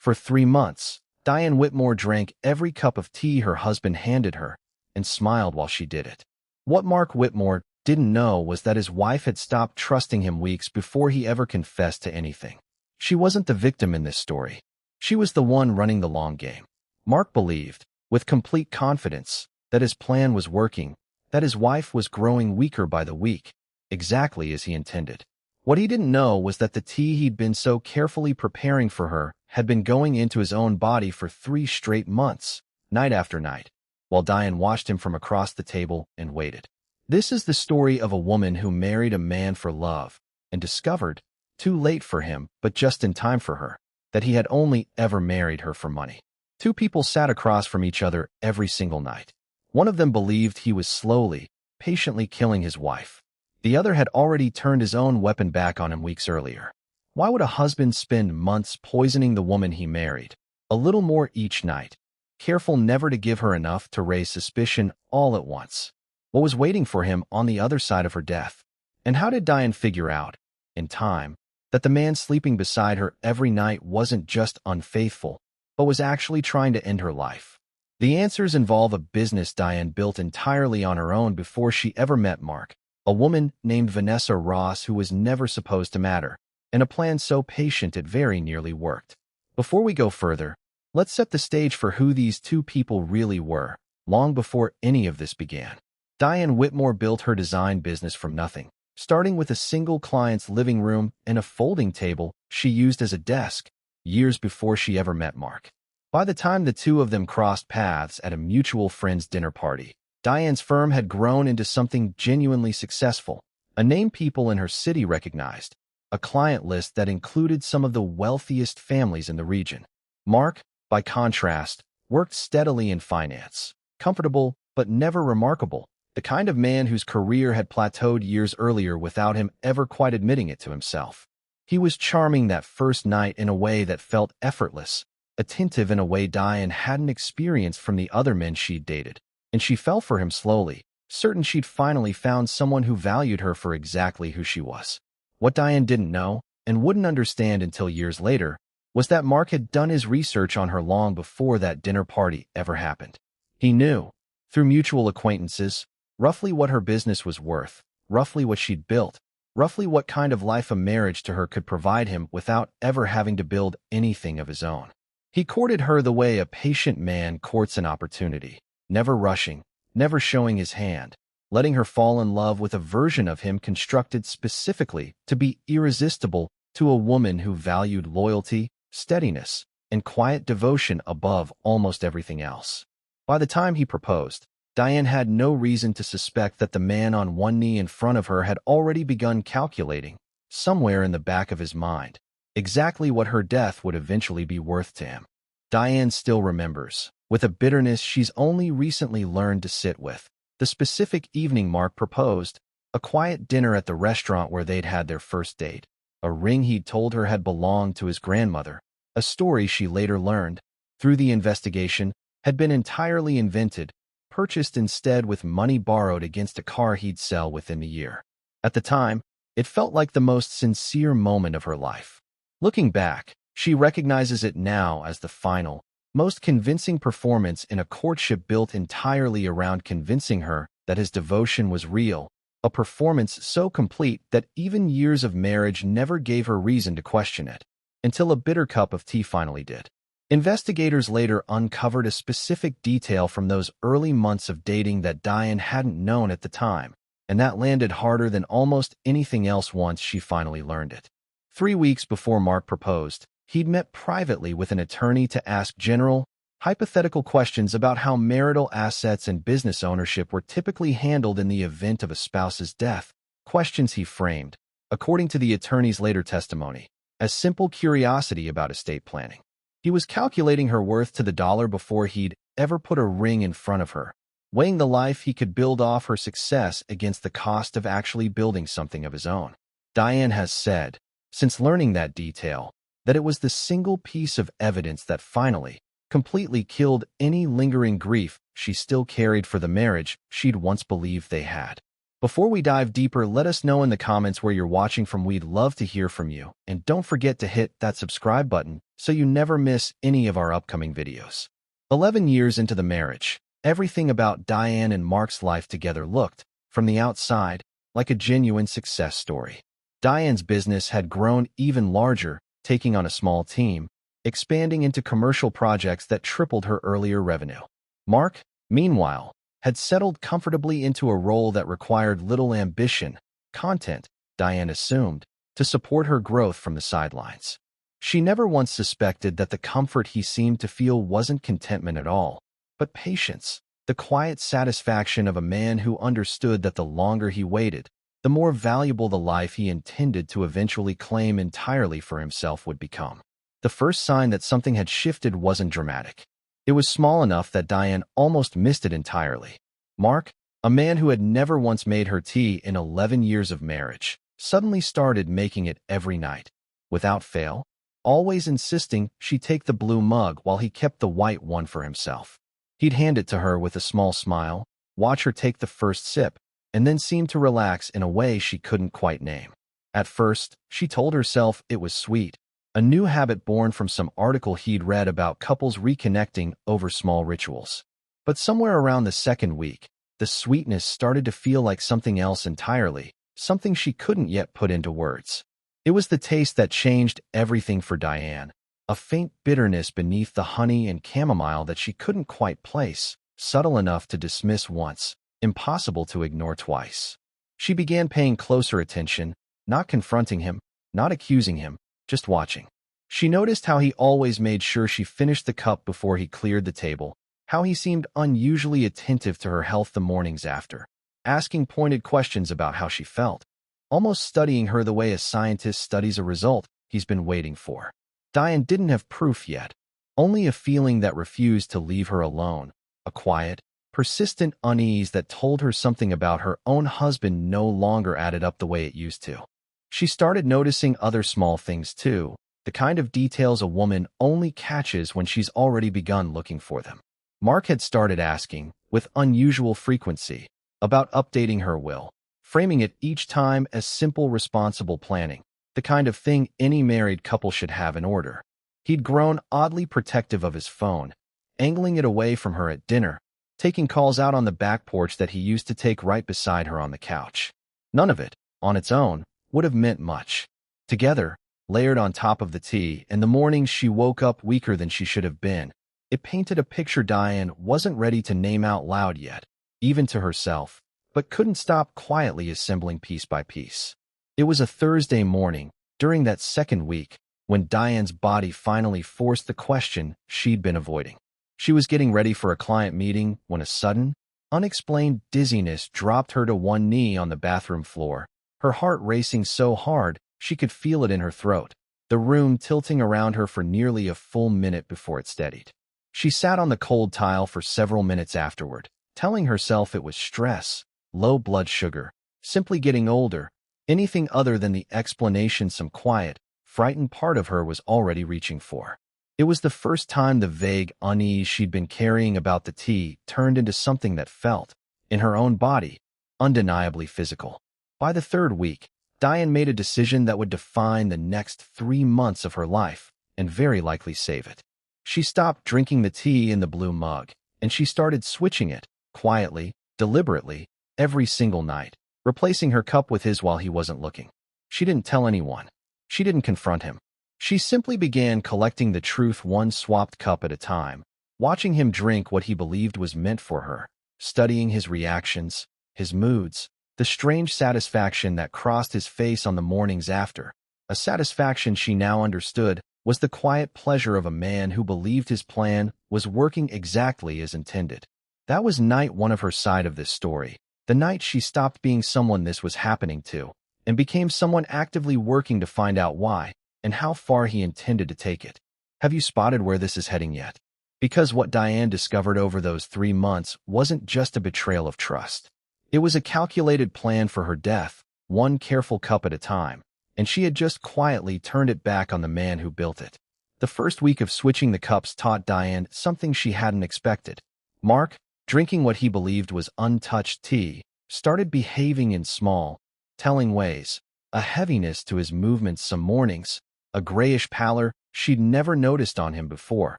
For 3 months, Diane Whitmore drank every cup of tea her husband handed her and smiled while she did it. What Mark Whitmore didn't know was that his wife had stopped trusting him weeks before he ever confessed to anything. She wasn't the victim in this story. She was the one running the long game. Mark believed, with complete confidence, that his plan was working, that his wife was growing weaker by the week, exactly as he intended. What he didn't know was that the tea he'd been so carefully preparing for her had been going into his own body for 3 straight months, night after night, while Diane watched him from across the table and waited. This is the story of a woman who married a man for love and discovered, too late for him but just in time for her, that he had only ever married her for money. Two people sat across from each other every single night. One of them believed he was slowly, patiently killing his wife. The other had already turned his own weapon back on him weeks earlier. Why would a husband spend months poisoning the woman he married? A little more each night, careful never to give her enough to raise suspicion all at once. What was waiting for him on the other side of her death? And how did Diane figure out, in time, that the man sleeping beside her every night wasn't just unfaithful, but was actually trying to end her life? The answers involve a business Diane built entirely on her own before she ever met Mark, a woman named Vanessa Ross who was never supposed to matter, and a plan so patient it very nearly worked. Before we go further, let's set the stage for who these two people really were, long before any of this began. Diane Whitmore built her design business from nothing, starting with a single client's living room and a folding table she used as a desk, years before she ever met Mark. By the time the two of them crossed paths at a mutual friend's dinner party, Diane's firm had grown into something genuinely successful, a name people in her city recognized, a client list that included some of the wealthiest families in the region. Mark, by contrast, worked steadily in finance, comfortable but never remarkable, the kind of man whose career had plateaued years earlier without him ever quite admitting it to himself. He was charming that first night in a way that felt effortless, attentive in a way Diane hadn't experienced from the other men she'd dated, and she fell for him slowly, certain she'd finally found someone who valued her for exactly who she was. What Diane didn't know, and wouldn't understand until years later, was that Mark had done his research on her long before that dinner party ever happened. He knew, through mutual acquaintances, roughly what her business was worth, roughly what she'd built, roughly what kind of life a marriage to her could provide him without ever having to build anything of his own. He courted her the way a patient man courts an opportunity, never rushing, never showing his hand, letting her fall in love with a version of him constructed specifically to be irresistible to a woman who valued loyalty, steadiness, and quiet devotion above almost everything else. By the time he proposed, Diane had no reason to suspect that the man on one knee in front of her had already begun calculating, somewhere in the back of his mind, exactly what her death would eventually be worth to him. Diane still remembers, with a bitterness she's only recently learned to sit with, the specific evening Mark proposed, a quiet dinner at the restaurant where they'd had their first date, a ring he'd told her had belonged to his grandmother, a story she later learned, through the investigation, had been entirely invented, purchased instead with money borrowed against a car he'd sell within the year. At the time, it felt like the most sincere moment of her life. Looking back, she recognizes it now as the final, most convincing performance in a courtship built entirely around convincing her that his devotion was real, a performance so complete that even years of marriage never gave her reason to question it, until a bitter cup of tea finally did. Investigators later uncovered a specific detail from those early months of dating that Diane hadn't known at the time, and that landed harder than almost anything else once she finally learned it. 3 weeks before Mark proposed, he'd met privately with an attorney to ask general, hypothetical questions about how marital assets and business ownership were typically handled in the event of a spouse's death, questions he framed, according to the attorney's later testimony, as simple curiosity about estate planning. He was calculating her worth to the dollar before he'd ever put a ring in front of her, weighing the life he could build off her success against the cost of actually building something of his own. Diane has said, since learning that detail, that it was the single piece of evidence that finally, completely killed any lingering grief she still carried for the marriage she'd once believed they had. Before we dive deeper, let us know in the comments where you're watching from. We'd love to hear from you. And don't forget to hit that subscribe button so you never miss any of our upcoming videos. 11 years into the marriage, everything about Diane and Mark's life together looked, from the outside, like a genuine success story. Diane's business had grown even larger, taking on a small team, expanding into commercial projects that tripled her earlier revenue. Mark, meanwhile, had settled comfortably into a role that required little ambition, content, Diane assumed, to support her growth from the sidelines. She never once suspected that the comfort he seemed to feel wasn't contentment at all, but patience, the quiet satisfaction of a man who understood that the longer he waited, the more valuable the life he intended to eventually claim entirely for himself would become. The first sign that something had shifted wasn't dramatic. It was small enough that Diane almost missed it entirely. Mark, a man who had never once made her tea in 11 years of marriage, suddenly started making it every night, without fail, always insisting she take the blue mug while he kept the white one for himself. He'd hand it to her with a small smile, watch her take the first sip, and then seem to relax in a way she couldn't quite name. At first, she told herself it was sweet, a new habit born from some article he'd read about couples reconnecting over small rituals. But somewhere around the second week, the sweetness started to feel like something else entirely, something she couldn't yet put into words. It was the taste that changed everything for Diane, a faint bitterness beneath the honey and chamomile that she couldn't quite place, subtle enough to dismiss once, impossible to ignore twice. She began paying closer attention, not confronting him, not accusing him, just watching. She noticed how he always made sure she finished the cup before he cleared the table, how he seemed unusually attentive to her health the mornings after, asking pointed questions about how she felt, almost studying her the way a scientist studies a result he's been waiting for. Diane didn't have proof yet, only a feeling that refused to leave her alone, a quiet, persistent unease that told her something about her own husband no longer added up the way it used to. She started noticing other small things too, the kind of details a woman only catches when she's already begun looking for them. Mark had started asking, with unusual frequency, about updating her will, framing it each time as simple responsible planning, the kind of thing any married couple should have in order. He'd grown oddly protective of his phone, angling it away from her at dinner, taking calls out on the back porch that he used to take right beside her on the couch. None of it, on its own, would have meant much. Together, layered on top of the tea, and the mornings she woke up weaker than she should have been, it painted a picture Diane wasn't ready to name out loud yet, even to herself, but couldn't stop quietly assembling piece by piece. It was a Thursday morning, during that second week, when Diane's body finally forced the question she'd been avoiding. She was getting ready for a client meeting when a sudden, unexplained dizziness dropped her to one knee on the bathroom floor, her heart racing so hard she could feel it in her throat, the room tilting around her for nearly a full minute before it steadied. She sat on the cold tile for several minutes afterward, telling herself it was stress, low blood sugar, simply getting older, anything other than the explanation some quiet, frightened part of her was already reaching for. It was the first time the vague unease she'd been carrying about the tea turned into something that felt, in her own body, undeniably physical. By the third week, Diane made a decision that would define the next 3 months of her life, and very likely save it. She stopped drinking the tea in the blue mug, and she started switching it, quietly, deliberately, every single night, replacing her cup with his while he wasn't looking. She didn't tell anyone. She didn't confront him. She simply began collecting the truth one swapped cup at a time, watching him drink what he believed was meant for her, studying his reactions, his moods, the strange satisfaction that crossed his face on the mornings after, a satisfaction she now understood was the quiet pleasure of a man who believed his plan was working exactly as intended. That was night one of her side of this story, the night she stopped being someone this was happening to, and became someone actively working to find out why, and how far he intended to take it. Have you spotted where this is heading yet? Because what Diane discovered over those 3 months wasn't just a betrayal of trust. It was a calculated plan for her death, one careful cup at a time, and she had just quietly turned it back on the man who built it. The first week of switching the cups taught Diane something she hadn't expected. Mark, drinking what he believed was untouched tea, started behaving in small, telling ways, a heaviness to his movements some mornings, a grayish pallor she'd never noticed on him before,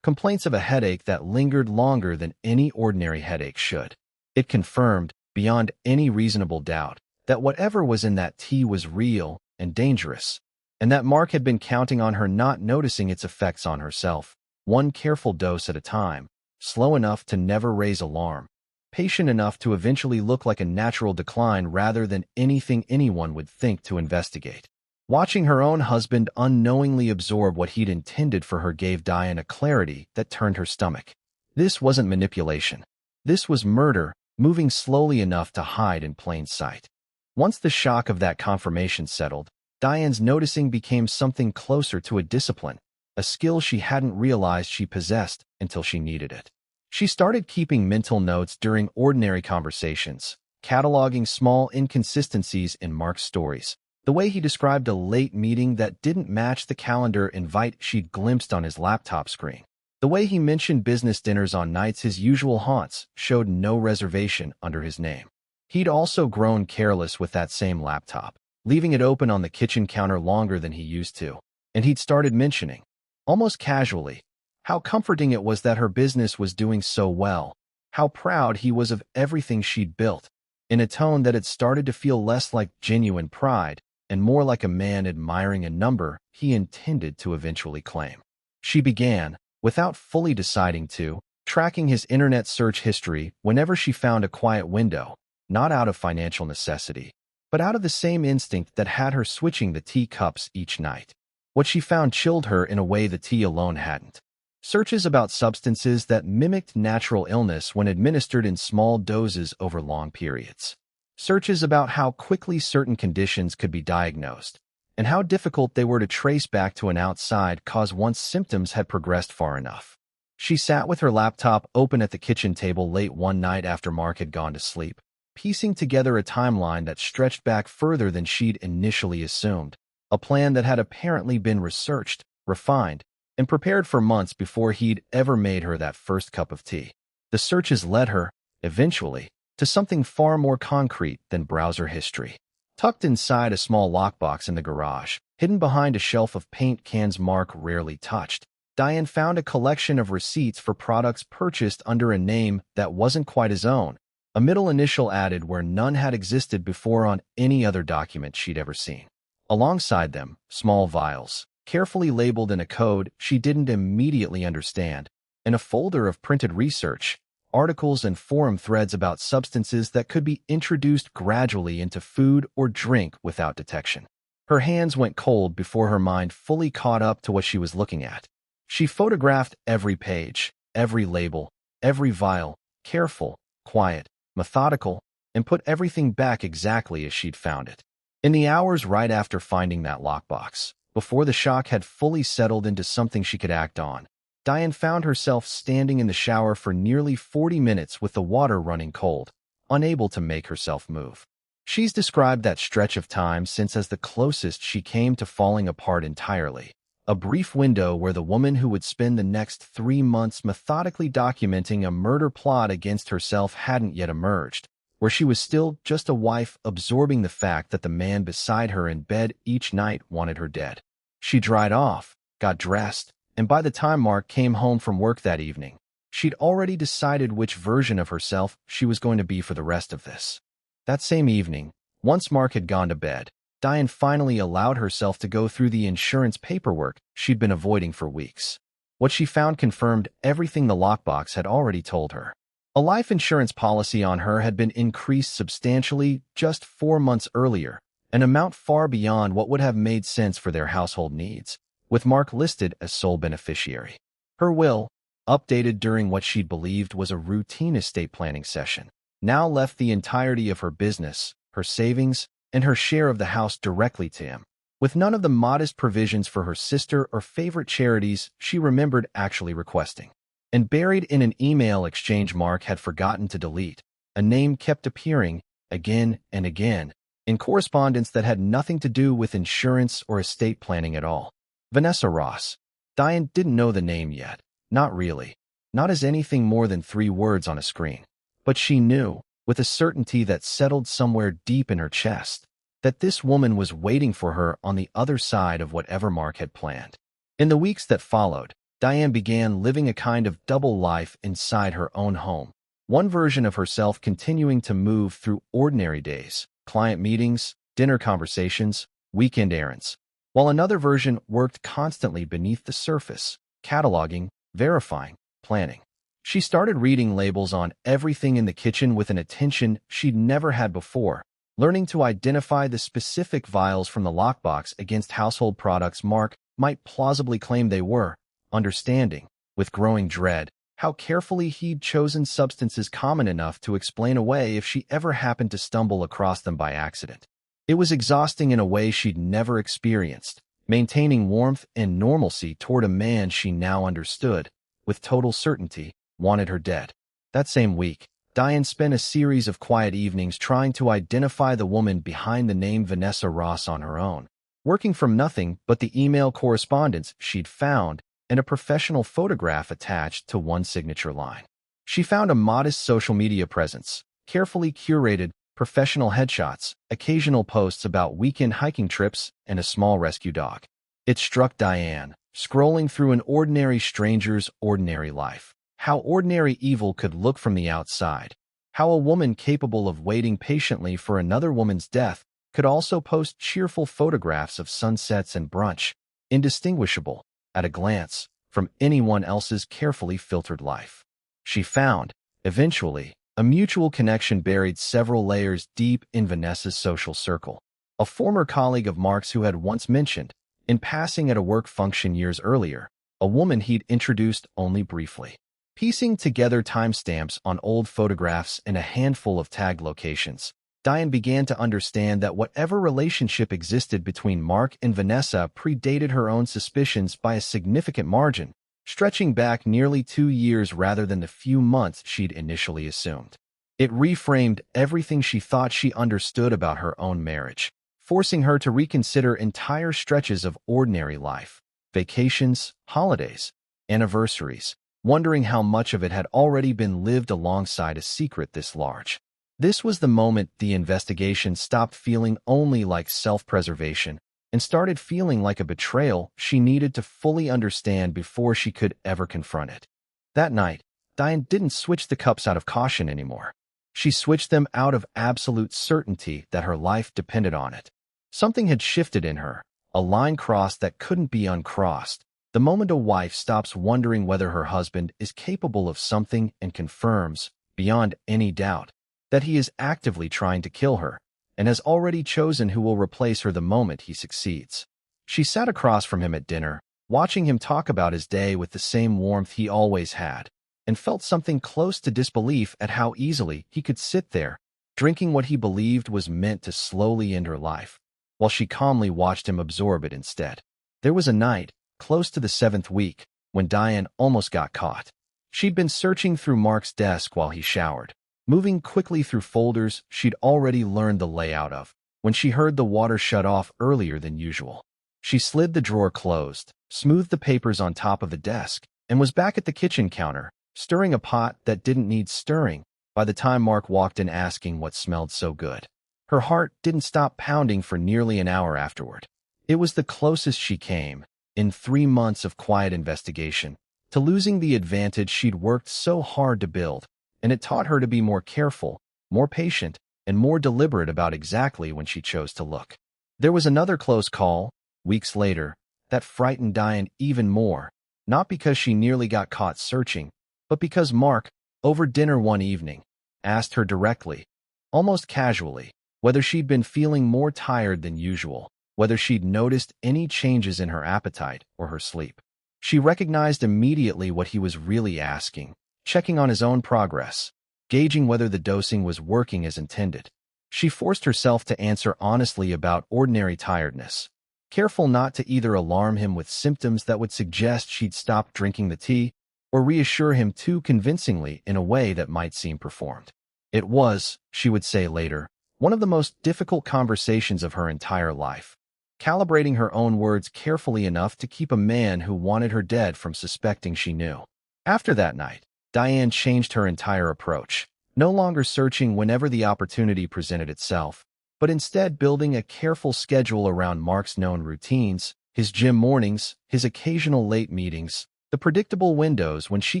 complaints of a headache that lingered longer than any ordinary headache should. It confirmed, beyond any reasonable doubt, that whatever was in that tea was real and dangerous, and that Mark had been counting on her not noticing its effects on herself, one careful dose at a time, slow enough to never raise alarm, patient enough to eventually look like a natural decline rather than anything anyone would think to investigate. Watching her own husband unknowingly absorb what he'd intended for her gave Diane a clarity that turned her stomach. This wasn't manipulation. This was murder, moving slowly enough to hide in plain sight. Once the shock of that confirmation settled, Diane's noticing became something closer to a discipline, a skill she hadn't realized she possessed until she needed it. She started keeping mental notes during ordinary conversations, cataloging small inconsistencies in Mark's stories. The way he described a late meeting that didn't match the calendar invite she'd glimpsed on his laptop screen. The way he mentioned business dinners on nights his usual haunts showed no reservation under his name. He'd also grown careless with that same laptop, leaving it open on the kitchen counter longer than he used to. And he'd started mentioning, almost casually, how comforting it was that her business was doing so well, how proud he was of everything she'd built, in a tone that had started to feel less like genuine pride and more like a man admiring a number he intended to eventually claim. She began, without fully deciding to, tracking his internet search history whenever she found a quiet window, not out of financial necessity, but out of the same instinct that had her switching the teacups each night. What she found chilled her in a way the tea alone hadn't. Searches about substances that mimicked natural illness when administered in small doses over long periods. Searches about how quickly certain conditions could be diagnosed, and how difficult they were to trace back to an outside cause once symptoms had progressed far enough. She sat with her laptop open at the kitchen table late one night after Mark had gone to sleep, piecing together a timeline that stretched back further than she'd initially assumed, a plan that had apparently been researched, refined, and prepared for months before he'd ever made her that first cup of tea. The searches led her, eventually, to something far more concrete than browser history. Tucked inside a small lockbox in the garage, hidden behind a shelf of paint cans Mark rarely touched, Diane found a collection of receipts for products purchased under a name that wasn't quite his own, a middle initial added where none had existed before on any other document she'd ever seen. Alongside them, small vials, carefully labeled in a code she didn't immediately understand, and a folder of printed research, articles and forum threads about substances that could be introduced gradually into food or drink without detection. Her hands went cold before her mind fully caught up to what she was looking at. She photographed every page, every label, every vial, careful, quiet, methodical, and put everything back exactly as she'd found it. In the hours right after finding that lockbox, before the shock had fully settled into something she could act on, Diane found herself standing in the shower for nearly 40 minutes with the water running cold, unable to make herself move. She's described that stretch of time since as the closest she came to falling apart entirely, a brief window where the woman who would spend the next 3 months methodically documenting a murder plot against herself hadn't yet emerged, where she was still just a wife absorbing the fact that the man beside her in bed each night wanted her dead. She dried off, got dressed, and by the time Mark came home from work that evening, she'd already decided which version of herself she was going to be for the rest of this. That same evening, once Mark had gone to bed, Diane finally allowed herself to go through the insurance paperwork she'd been avoiding for weeks. What she found confirmed everything the lockbox had already told her. A life insurance policy on her had been increased substantially just 4 months earlier, an amount far beyond what would have made sense for their household needs, with Mark listed as sole beneficiary. Her will, updated during what she'd believed was a routine estate planning session, now left the entirety of her business, her savings, and her share of the house directly to him, with none of the modest provisions for her sister or favorite charities she remembered actually requesting. And buried in an email exchange Mark had forgotten to delete, a name kept appearing, again and again, in correspondence that had nothing to do with insurance or estate planning at all. Vanessa Ross. Diane didn't know the name yet. Not really. Not as anything more than 3 words on a screen. But she knew, with a certainty that settled somewhere deep in her chest, that this woman was waiting for her on the other side of whatever Mark had planned. In the weeks that followed, Diane began living a kind of double life inside her own home. One version of herself continuing to move through ordinary days, client meetings, dinner conversations, weekend errands, while another version worked constantly beneath the surface, cataloging, verifying, planning. She started reading labels on everything in the kitchen with an attention she'd never had before, learning to identify the specific vials from the lockbox against household products Mark might plausibly claim they were, understanding, with growing dread, how carefully he'd chosen substances common enough to explain away if she ever happened to stumble across them by accident. It was exhausting in a way she'd never experienced, maintaining warmth and normalcy toward a man she now understood, with total certainty, wanted her dead. That same week, Diane spent a series of quiet evenings trying to identify the woman behind the name Vanessa Ross on her own, working from nothing but the email correspondence she'd found and a professional photograph attached to one signature line. She found a modest social media presence, carefully curated professional headshots, occasional posts about weekend hiking trips, and a small rescue dog. It struck Diane, scrolling through an ordinary stranger's ordinary life, how ordinary evil could look from the outside, how a woman capable of waiting patiently for another woman's death could also post cheerful photographs of sunsets and brunch, indistinguishable, at a glance, from anyone else's carefully filtered life. She found, eventually, a mutual connection buried several layers deep in Vanessa's social circle. A former colleague of Mark's who had once mentioned, in passing at a work function years earlier, a woman he'd introduced only briefly. Piecing together timestamps on old photographs and a handful of tagged locations, Diane began to understand that whatever relationship existed between Mark and Vanessa predated her own suspicions by a significant margin, stretching back nearly 2 years rather than the few months she'd initially assumed. It reframed everything she thought she understood about her own marriage, forcing her to reconsider entire stretches of ordinary life, vacations, holidays, anniversaries, wondering how much of it had already been lived alongside a secret this large. This was the moment the investigation stopped feeling only like self-preservation and started feeling like a betrayal she needed to fully understand before she could ever confront it. That night, Diane didn't switch the cups out of caution anymore. She switched them out of absolute certainty that her life depended on it. Something had shifted in her, a line crossed that couldn't be uncrossed. The moment a wife stops wondering whether her husband is capable of something and confirms, beyond any doubt, that he is actively trying to kill her, and has already chosen who will replace her the moment he succeeds. She sat across from him at dinner, watching him talk about his day with the same warmth he always had, and felt something close to disbelief at how easily he could sit there, drinking what he believed was meant to slowly end her life, while she calmly watched him absorb it instead. There was a night, close to the 7th week, when Diane almost got caught. She'd been searching through Mark's desk while he showered, moving quickly through folders she'd already learned the layout of, when she heard the water shut off earlier than usual. She slid the drawer closed, smoothed the papers on top of the desk, and was back at the kitchen counter, stirring a pot that didn't need stirring, by the time Mark walked in asking what smelled so good. Her heart didn't stop pounding for nearly an hour afterward. It was the closest she came, in 3 months of quiet investigation, to losing the advantage she'd worked so hard to build, and it taught her to be more careful, more patient, and more deliberate about exactly when she chose to look. There was another close call, weeks later, that frightened Diane even more, not because she nearly got caught searching, but because Mark, over dinner one evening, asked her directly, almost casually, whether she'd been feeling more tired than usual, whether she'd noticed any changes in her appetite or her sleep. She recognized immediately what he was really asking, checking on his own progress, gauging whether the dosing was working as intended. She forced herself to answer honestly about ordinary tiredness, careful not to either alarm him with symptoms that would suggest she'd stopped drinking the tea, or reassure him too convincingly in a way that might seem performed. It was, she would say later, one of the most difficult conversations of her entire life, calibrating her own words carefully enough to keep a man who wanted her dead from suspecting she knew. After that night, Diane changed her entire approach, no longer searching whenever the opportunity presented itself, but instead building a careful schedule around Mark's known routines, his gym mornings, his occasional late meetings, the predictable windows when she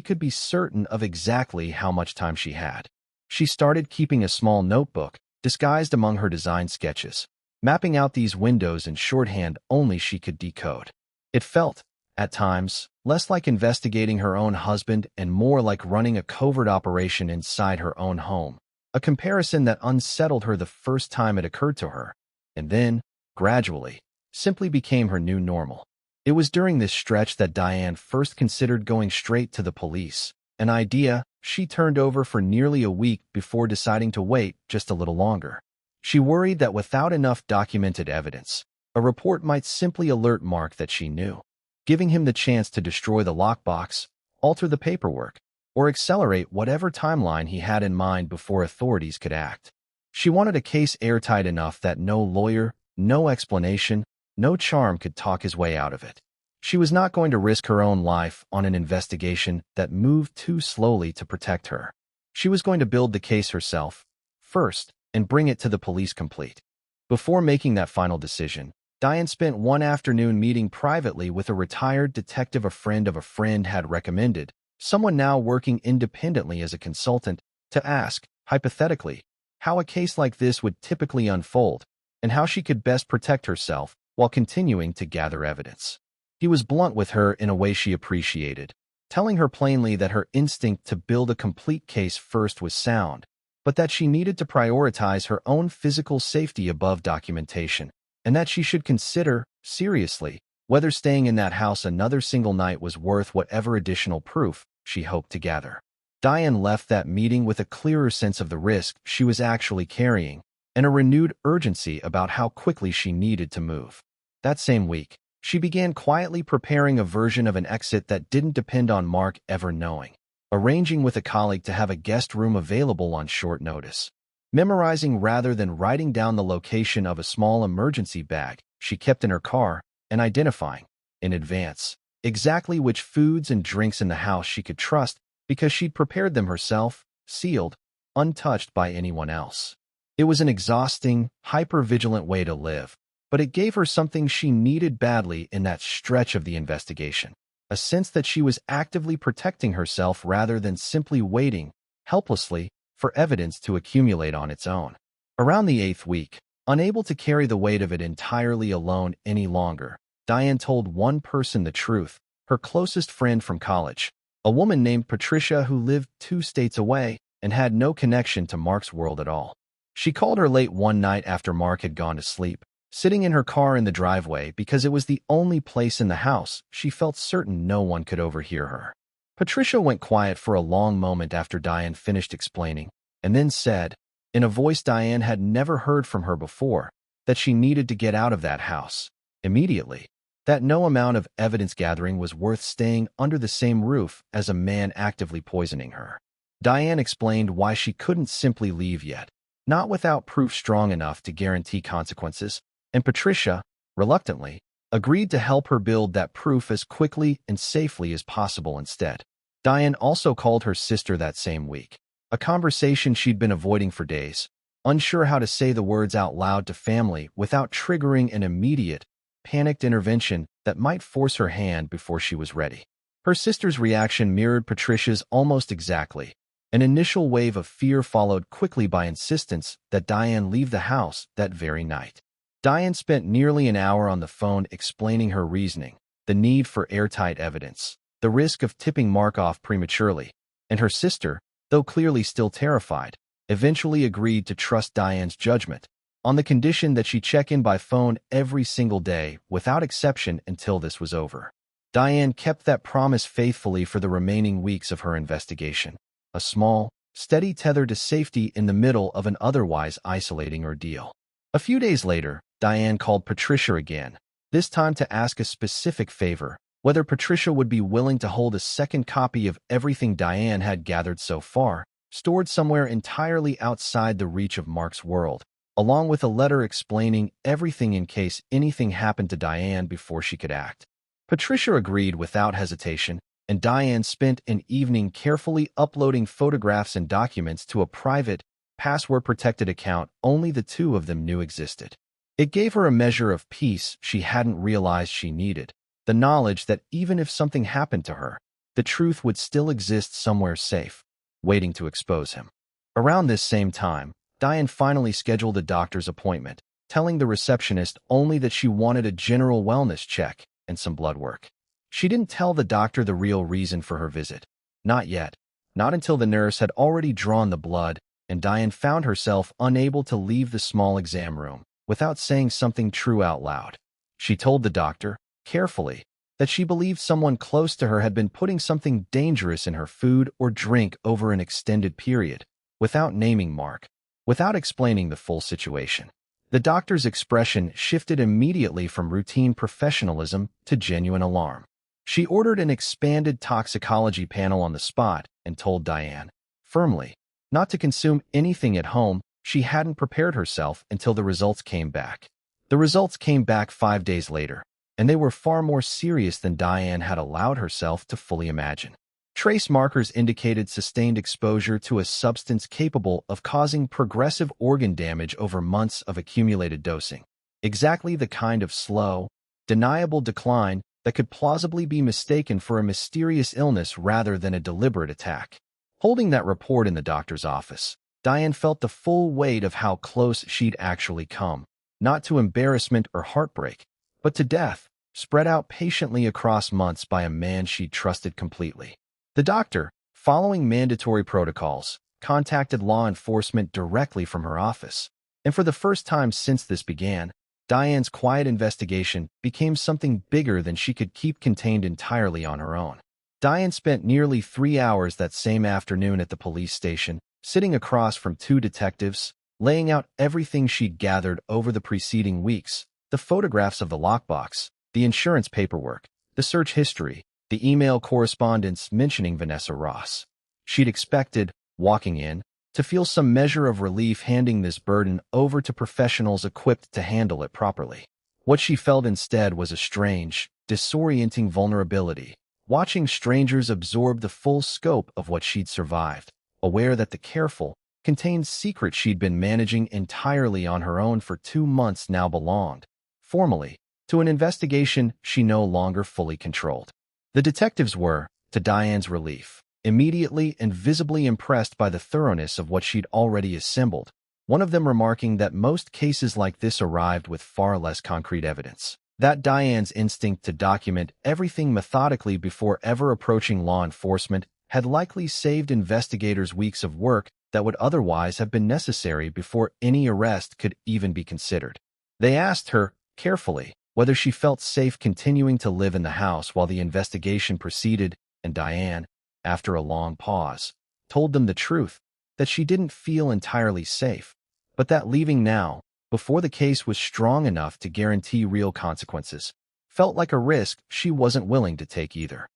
could be certain of exactly how much time she had. She started keeping a small notebook, disguised among her design sketches, mapping out these windows in shorthand only she could decode. It felt, at times, less like investigating her own husband and more like running a covert operation inside her own home, a comparison that unsettled her the first time it occurred to her, and then, gradually, simply became her new normal. It was during this stretch that Diane first considered going straight to the police, an idea she turned over for nearly a week before deciding to wait just a little longer. She worried that without enough documented evidence, a report might simply alert Mark that she knew, giving him the chance to destroy the lockbox, alter the paperwork, or accelerate whatever timeline he had in mind before authorities could act. She wanted a case airtight enough that no lawyer, no explanation, no charm could talk his way out of it. She was not going to risk her own life on an investigation that moved too slowly to protect her. She was going to build the case herself, first, and bring it to the police complete. Before making that final decision, Diane spent one afternoon meeting privately with a retired detective a friend of a friend had recommended, someone now working independently as a consultant, to ask, hypothetically, how a case like this would typically unfold, and how she could best protect herself while continuing to gather evidence. He was blunt with her in a way she appreciated, telling her plainly that her instinct to build a complete case first was sound, but that she needed to prioritize her own physical safety above documentation, and that she should consider, seriously, whether staying in that house another single night was worth whatever additional proof she hoped to gather. Diane left that meeting with a clearer sense of the risk she was actually carrying, and a renewed urgency about how quickly she needed to move. That same week, she began quietly preparing a version of an exit that didn't depend on Mark ever knowing, arranging with a colleague to have a guest room available on short notice, memorizing rather than writing down the location of a small emergency bag she kept in her car, and identifying, in advance, exactly which foods and drinks in the house she could trust because she'd prepared them herself, sealed, untouched by anyone else. It was an exhausting, hyper-vigilant way to live, but it gave her something she needed badly in that stretch of the investigation, a sense that she was actively protecting herself rather than simply waiting, helplessly, for evidence to accumulate on its own. Around the 8th week, unable to carry the weight of it entirely alone any longer, Diane told one person the truth, her closest friend from college, a woman named Patricia who lived 2 states away and had no connection to Mark's world at all. She called her late one night after Mark had gone to sleep, sitting in her car in the driveway because it was the only place in the house she felt certain no one could overhear her. Patricia went quiet for a long moment after Diane finished explaining, and then said, in a voice Diane had never heard from her before, that she needed to get out of that house, immediately, that no amount of evidence gathering was worth staying under the same roof as a man actively poisoning her. Diane explained why she couldn't simply leave yet, not without proof strong enough to guarantee consequences, and Patricia, reluctantly, agreed to help her build that proof as quickly and safely as possible instead. Diane also called her sister that same week, a conversation she'd been avoiding for days, unsure how to say the words out loud to family without triggering an immediate, panicked intervention that might force her hand before she was ready. Her sister's reaction mirrored Patricia's almost exactly. An initial wave of fear followed quickly by insistence that Diane leave the house that very night. Diane spent nearly an hour on the phone explaining her reasoning, the need for airtight evidence, the risk of tipping Mark off prematurely, and her sister, though clearly still terrified, eventually agreed to trust Diane's judgment, on the condition that she check in by phone every single day without exception until this was over. Diane kept that promise faithfully for the remaining weeks of her investigation, a small, steady tether to safety in the middle of an otherwise isolating ordeal. A few days later, Diane called Patricia again, this time to ask a specific favor, whether Patricia would be willing to hold a second copy of everything Diane had gathered so far, stored somewhere entirely outside the reach of Mark's world, along with a letter explaining everything in case anything happened to Diane before she could act. Patricia agreed without hesitation, and Diane spent an evening carefully uploading photographs and documents to a private, password-protected account only the two of them knew existed. It gave her a measure of peace she hadn't realized she needed, the knowledge that even if something happened to her, the truth would still exist somewhere safe, waiting to expose him. Around this same time, Diane finally scheduled a doctor's appointment, telling the receptionist only that she wanted a general wellness check and some blood work. She didn't tell the doctor the real reason for her visit. Not yet. Not until the nurse had already drawn the blood, and Diane found herself unable to leave the small exam room without saying something true out loud. She told the doctor, carefully, that she believed someone close to her had been putting something dangerous in her food or drink over an extended period, without naming Mark, without explaining the full situation. The doctor's expression shifted immediately from routine professionalism to genuine alarm. She ordered an expanded toxicology panel on the spot and told Diane, firmly, not to consume anything at home. She hadn't prepared herself until the results came back. The results came back 5 days later, and they were far more serious than Diane had allowed herself to fully imagine. Trace markers indicated sustained exposure to a substance capable of causing progressive organ damage over months of accumulated dosing. Exactly the kind of slow, deniable decline that could plausibly be mistaken for a mysterious illness rather than a deliberate attack. Holding that report in the doctor's office, Diane felt the full weight of how close she'd actually come, not to embarrassment or heartbreak, but to death, spread out patiently across months by a man she'd trusted completely. The doctor, following mandatory protocols, contacted law enforcement directly from her office, and for the first time since this began, Diane's quiet investigation became something bigger than she could keep contained entirely on her own. Diane spent nearly 3 hours that same afternoon at the police station, sitting across from 2 detectives, laying out everything she'd gathered over the preceding weeks, the photographs of the lockbox, the insurance paperwork, the search history, the email correspondence mentioning Vanessa Ross. She'd expected, walking in, to feel some measure of relief handing this burden over to professionals equipped to handle it properly. What she felt instead was a strange, disorienting vulnerability, watching strangers absorb the full scope of what she'd survived, aware that the careful, contained secret she'd been managing entirely on her own for 2 months now belonged, formally, to an investigation she no longer fully controlled. The detectives were, to Diane's relief, immediately and visibly impressed by the thoroughness of what she'd already assembled, one of them remarking that most cases like this arrived with far less concrete evidence. That Diane's instinct to document everything methodically before ever approaching law enforcement had likely saved investigators weeks of work that would otherwise have been necessary before any arrest could even be considered. They asked her, carefully, whether she felt safe continuing to live in the house while the investigation proceeded, and Diane, after a long pause, told them the truth, that she didn't feel entirely safe, but that leaving now, before the case was strong enough to guarantee real consequences, felt like a risk she wasn't willing to take either.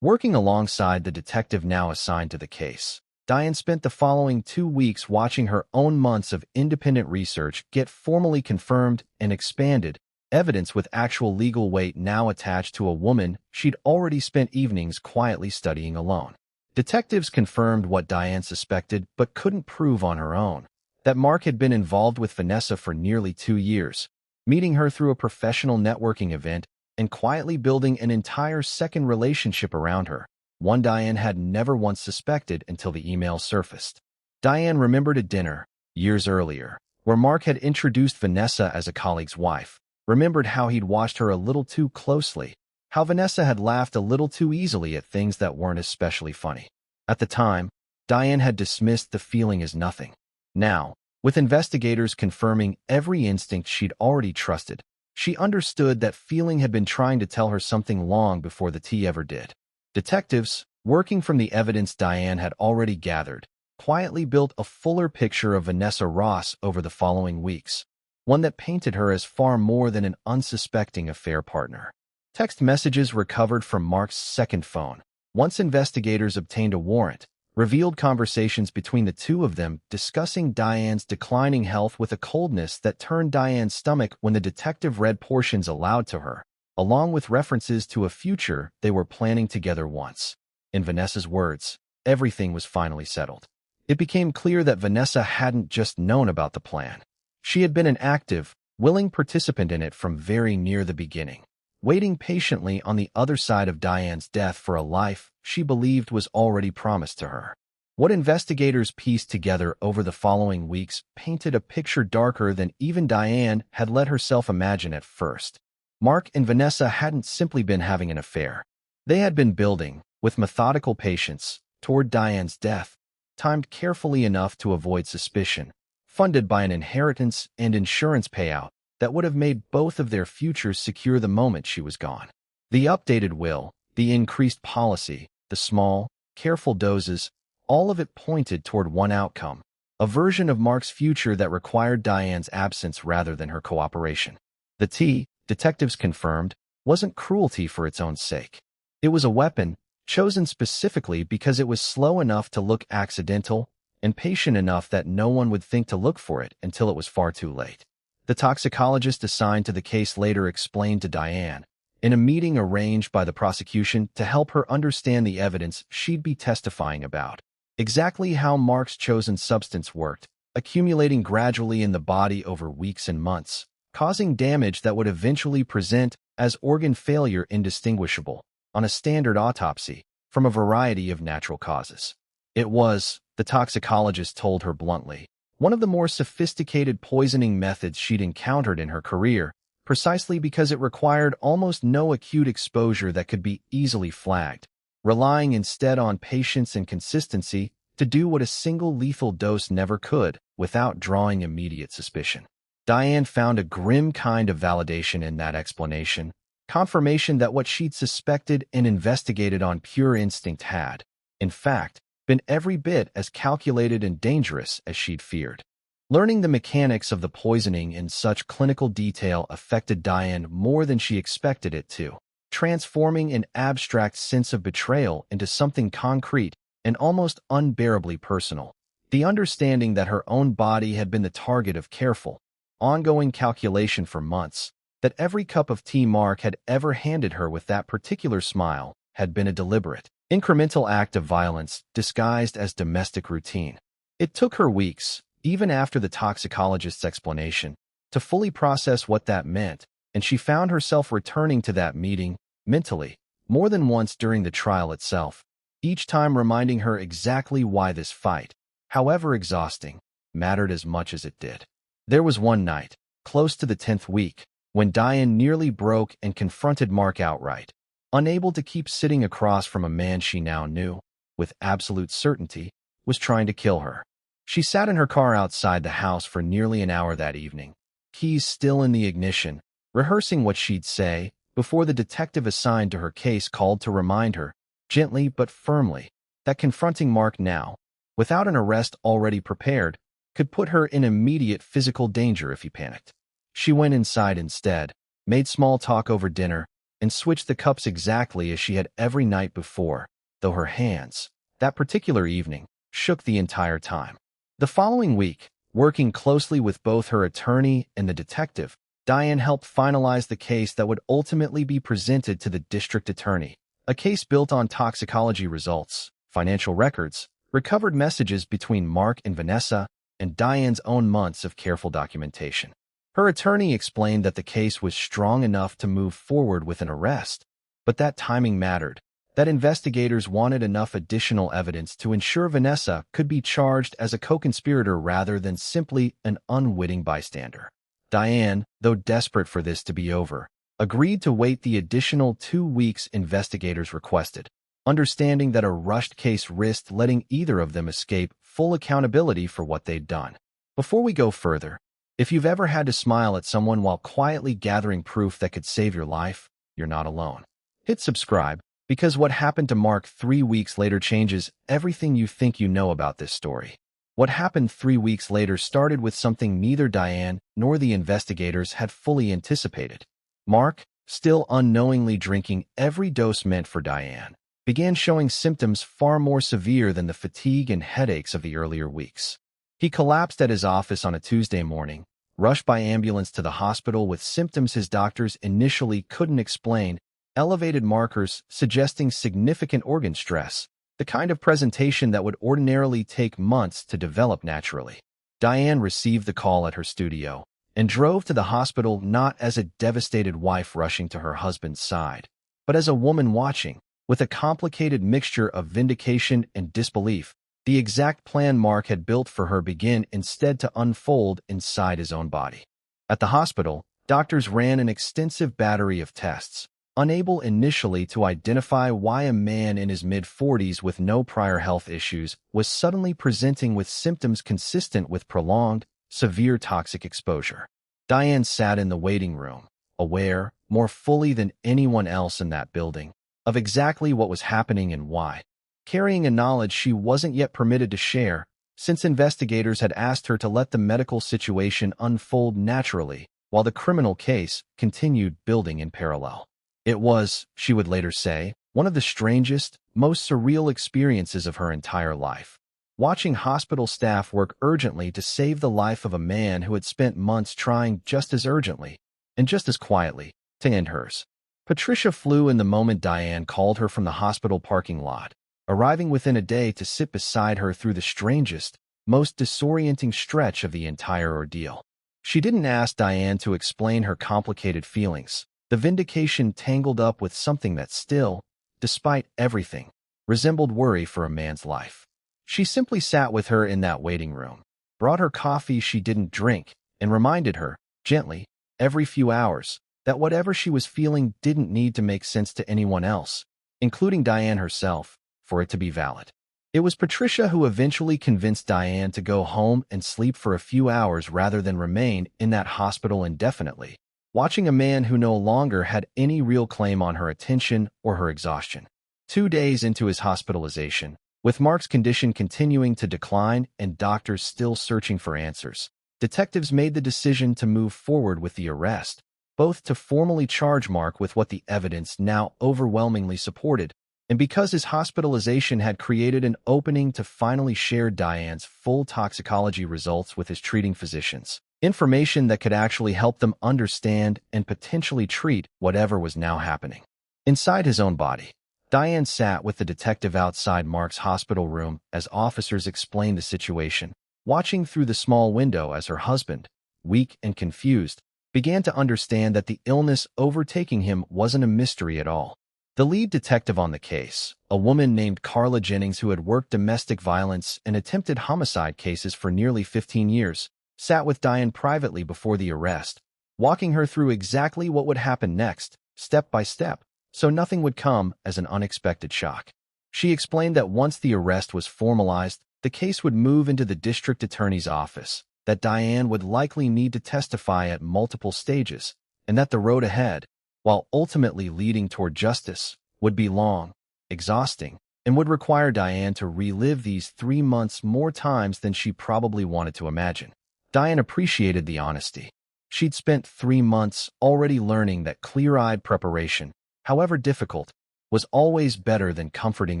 Working alongside the detective now assigned to the case, Diane spent the following 2 weeks watching her own months of independent research get formally confirmed and expanded, evidence with actual legal weight now attached to a woman she'd already spent evenings quietly studying alone. Detectives confirmed what Diane suspected but couldn't prove on her own, that Mark had been involved with Vanessa for nearly 2 years, meeting her through a professional networking event and quietly building an entire second relationship around her, one Diane had never once suspected until the email surfaced. Diane remembered a dinner, years earlier, where Mark had introduced Vanessa as a colleague's wife, remembered how he'd watched her a little too closely, how Vanessa had laughed a little too easily at things that weren't especially funny. At the time, Diane had dismissed the feeling as nothing. Now, with investigators confirming every instinct she'd already trusted, she understood that feeling had been trying to tell her something long before the tea ever did. Detectives, working from the evidence Diane had already gathered, quietly built a fuller picture of Vanessa Ross over the following weeks, one that painted her as far more than an unsuspecting affair partner. Text messages recovered from Mark's second phone, once investigators obtained a warrant, revealed conversations between the two of them discussing Diane's declining health with a coldness that turned Diane's stomach when the detective read portions aloud to her, along with references to a future they were planning together once. In Vanessa's words, everything was finally settled. It became clear that Vanessa hadn't just known about the plan. She had been an active, willing participant in it from very near the beginning, waiting patiently on the other side of Diane's death for a life she believed was already promised to her. What investigators pieced together over the following weeks painted a picture darker than even Diane had let herself imagine at first. Mark and Vanessa hadn't simply been having an affair. They had been building, with methodical patience, toward Diane's death, timed carefully enough to avoid suspicion, funded by an inheritance and insurance payout that would have made both of their futures secure the moment she was gone. The updated will, the increased policy, the small, careful doses, all of it pointed toward one outcome, a version of Mark's future that required Diane's absence rather than her cooperation. The tea, detectives confirmed, wasn't cruelty for its own sake. It was a weapon, chosen specifically because it was slow enough to look accidental and patient enough that no one would think to look for it until it was far too late. The toxicologist assigned to the case later explained to Diane, in a meeting arranged by the prosecution to help her understand the evidence she'd be testifying about, exactly how Mark's chosen substance worked, accumulating gradually in the body over weeks and months, causing damage that would eventually present as organ failure indistinguishable, on a standard autopsy, from a variety of natural causes. It was, the toxicologist told her bluntly, one of the more sophisticated poisoning methods she'd encountered in her career, precisely because it required almost no acute exposure that could be easily flagged, relying instead on patience and consistency to do what a single lethal dose never could without drawing immediate suspicion. Diane found a grim kind of validation in that explanation, confirmation that what she'd suspected and investigated on pure instinct had, in fact, been every bit as calculated and dangerous as she'd feared. Learning the mechanics of the poisoning in such clinical detail affected Diane more than she expected it to, transforming an abstract sense of betrayal into something concrete and almost unbearably personal. The understanding that her own body had been the target of careful, ongoing calculation for months, that every cup of tea Mark had ever handed her with that particular smile had been a deliberate, incremental act of violence disguised as domestic routine. It took her weeks, even after the toxicologist's explanation, to fully process what that meant, and she found herself returning to that meeting, mentally, more than once during the trial itself, each time reminding her exactly why this fight, however exhausting, mattered as much as it did. There was one night, close to the 10th week, when Diane nearly broke and confronted Mark outright, unable to keep sitting across from a man she now knew, with absolute certainty, was trying to kill her. She sat in her car outside the house for nearly an hour that evening, keys still in the ignition, rehearsing what she'd say, before the detective assigned to her case called to remind her, gently but firmly, that confronting Mark now, without an arrest already prepared, could put her in immediate physical danger if he panicked. She went inside instead, made small talk over dinner, and switched the cups exactly as she had every night before, though her hands, that particular evening, shook the entire time. The following week, working closely with both her attorney and the detective, Diane helped finalize the case that would ultimately be presented to the district attorney, a case built on toxicology results, financial records, recovered messages between Mark and Vanessa, and Diane's own months of careful documentation. Her attorney explained that the case was strong enough to move forward with an arrest, but that timing mattered, that investigators wanted enough additional evidence to ensure Vanessa could be charged as a co-conspirator rather than simply an unwitting bystander. Diane, though desperate for this to be over, agreed to wait the additional 2 weeks investigators requested, understanding that a rushed case risked letting either of them escape full accountability for what they'd done. Before we go further, if you've ever had to smile at someone while quietly gathering proof that could save your life, you're not alone. Hit subscribe, because what happened to Mark 3 weeks later changes everything you think you know about this story. What happened 3 weeks later started with something neither Diane nor the investigators had fully anticipated. Mark, still unknowingly drinking every dose meant for Diane, began showing symptoms far more severe than the fatigue and headaches of the earlier weeks. He collapsed at his office on a Tuesday morning, rushed by ambulance to the hospital with symptoms his doctors initially couldn't explain, elevated markers suggesting significant organ stress, the kind of presentation that would ordinarily take months to develop naturally. Diane received the call at her studio and drove to the hospital not as a devastated wife rushing to her husband's side, but as a woman watching, with a complicated mixture of vindication and disbelief, the exact plan Mark had built for her begin instead to unfold inside his own body. At the hospital, doctors ran an extensive battery of tests, unable initially to identify why a man in his mid-40s with no prior health issues was suddenly presenting with symptoms consistent with prolonged, severe toxic exposure. Diane sat in the waiting room, aware, more fully than anyone else in that building, of exactly what was happening and why, carrying a knowledge she wasn't yet permitted to share, since investigators had asked her to let the medical situation unfold naturally while the criminal case continued building in parallel. It was, she would later say, one of the strangest, most surreal experiences of her entire life. Watching hospital staff work urgently to save the life of a man who had spent months trying just as urgently, and just as quietly, to end hers. Patricia flew in the moment Diane called her from the hospital parking lot, arriving within a day to sit beside her through the strangest, most disorienting stretch of the entire ordeal. She didn't ask Diane to explain her complicated feelings, the vindication tangled up with something that still, despite everything, resembled worry for a man's life. She simply sat with her in that waiting room, brought her coffee she didn't drink, and reminded her, gently, every few hours, that whatever she was feeling didn't need to make sense to anyone else, including Diane herself, for it to be valid. It was Patricia who eventually convinced Diane to go home and sleep for a few hours rather than remain in that hospital indefinitely, watching a man who no longer had any real claim on her attention or her exhaustion. 2 days into his hospitalization, with Mark's condition continuing to decline and doctors still searching for answers, detectives made the decision to move forward with the arrest, both to formally charge Mark with what the evidence now overwhelmingly supported, and because his hospitalization had created an opening to finally share Diane's full toxicology results with his treating physicians, information that could actually help them understand and potentially treat whatever was now happening. Inside his own body, Diane sat with the detective outside Mark's hospital room as officers explained the situation, watching through the small window as her husband, weak and confused, began to understand that the illness overtaking him wasn't a mystery at all. The lead detective on the case, a woman named Carla Jennings who had worked domestic violence and attempted homicide cases for nearly 15 years, sat with Diane privately before the arrest, walking her through exactly what would happen next, step by step, so nothing would come as an unexpected shock. She explained that once the arrest was formalized, the case would move into the district attorney's office, that Diane would likely need to testify at multiple stages, and that the road ahead, while ultimately leading toward justice, would be long, exhausting, and would require Diane to relive these 3 months more times than she probably wanted to imagine. Diane appreciated the honesty. She'd spent 3 months already learning that clear-eyed preparation, however difficult, was always better than comforting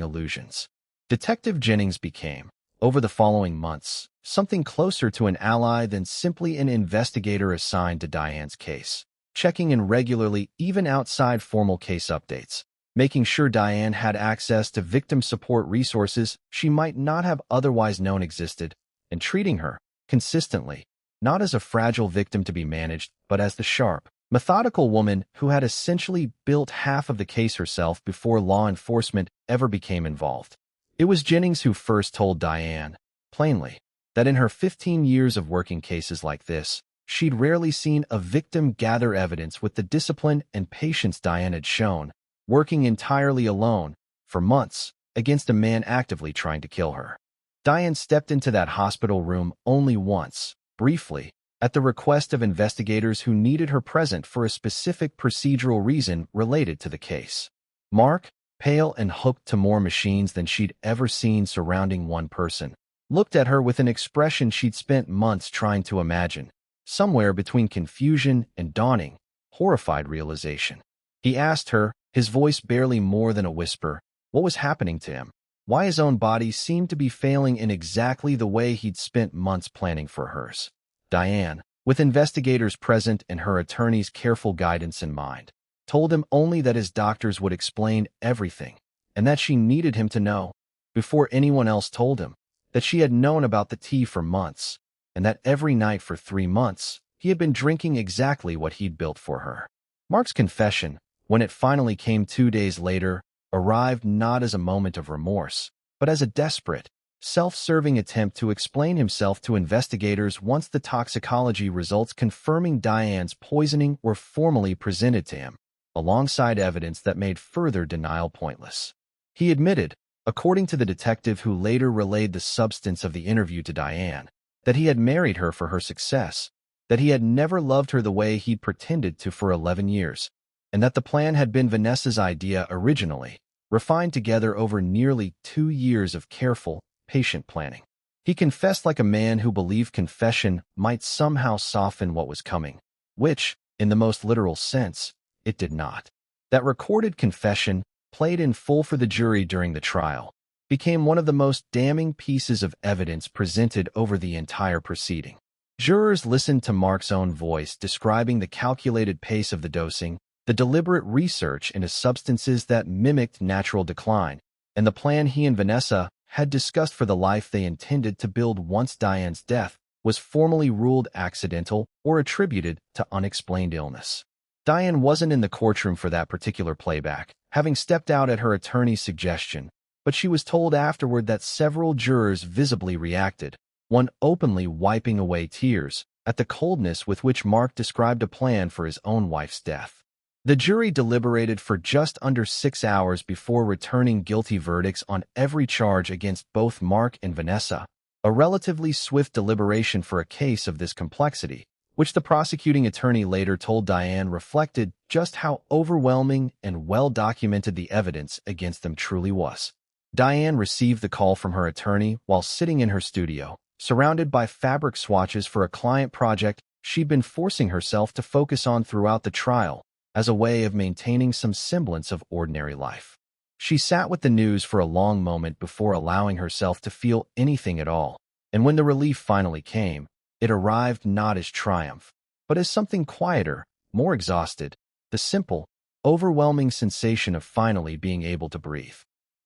illusions. Detective Jennings became, over the following months, something closer to an ally than simply an investigator assigned to Diane's case, checking in regularly even outside formal case updates, making sure Diane had access to victim support resources she might not have otherwise known existed, and treating her, consistently, not as a fragile victim to be managed, but as the sharp, methodical woman who had essentially built half of the case herself before law enforcement ever became involved. It was Jennings who first told Diane, plainly, that in her 15 years of working cases like this, she'd rarely seen a victim gather evidence with the discipline and patience Diane had shown, working entirely alone, for months, against a man actively trying to kill her. Diane stepped into that hospital room only once, briefly, at the request of investigators who needed her present for a specific procedural reason related to the case. Mark, pale and hooked to more machines than she'd ever seen surrounding one person, looked at her with an expression she'd spent months trying to imagine, somewhere between confusion and dawning, horrified realization. He asked her, his voice barely more than a whisper, what was happening to him, why his own body seemed to be failing in exactly the way he'd spent months planning for hers. Diane, with investigators present and her attorney's careful guidance in mind, told him only that his doctors would explain everything, and that she needed him to know, before anyone else told him, that she had known about the tea for months, and that every night for 3 months, he had been drinking exactly what he'd built for her. Mark's confession, when it finally came 2 days later, arrived not as a moment of remorse, but as a desperate, self-serving attempt to explain himself to investigators once the toxicology results confirming Diane's poisoning were formally presented to him, alongside evidence that made further denial pointless. He admitted, according to the detective who later relayed the substance of the interview to Diane, that he had married her for her success, that he had never loved her the way he'd pretended to for 11 years, and that the plan had been Vanessa's idea originally, refined together over nearly 2 years of careful, patient planning. He confessed like a man who believed confession might somehow soften what was coming, which, in the most literal sense, it did not. That recorded confession, played in full for the jury during the trial, became one of the most damning pieces of evidence presented over the entire proceeding. Jurors listened to Mark's own voice describing the calculated pace of the dosing, the deliberate research into substances that mimicked natural decline, and the plan he and Vanessa had discussed for the life they intended to build once Diane's death was formally ruled accidental or attributed to unexplained illness. Diane wasn't in the courtroom for that particular playback, having stepped out at her attorney's suggestion, but she was told afterward that several jurors visibly reacted, one openly wiping away tears, at the coldness with which Mark described a plan for his own wife's death. The jury deliberated for just under 6 hours before returning guilty verdicts on every charge against both Mark and Vanessa, a relatively swift deliberation for a case of this complexity, which the prosecuting attorney later told Diane reflected just how overwhelming and well-documented the evidence against them truly was. Diane received the call from her attorney while sitting in her studio, surrounded by fabric swatches for a client project she'd been forcing herself to focus on throughout the trial, as a way of maintaining some semblance of ordinary life. She sat with the news for a long moment before allowing herself to feel anything at all, and when the relief finally came, it arrived not as triumph, but as something quieter, more exhausted, the simple, overwhelming sensation of finally being able to breathe.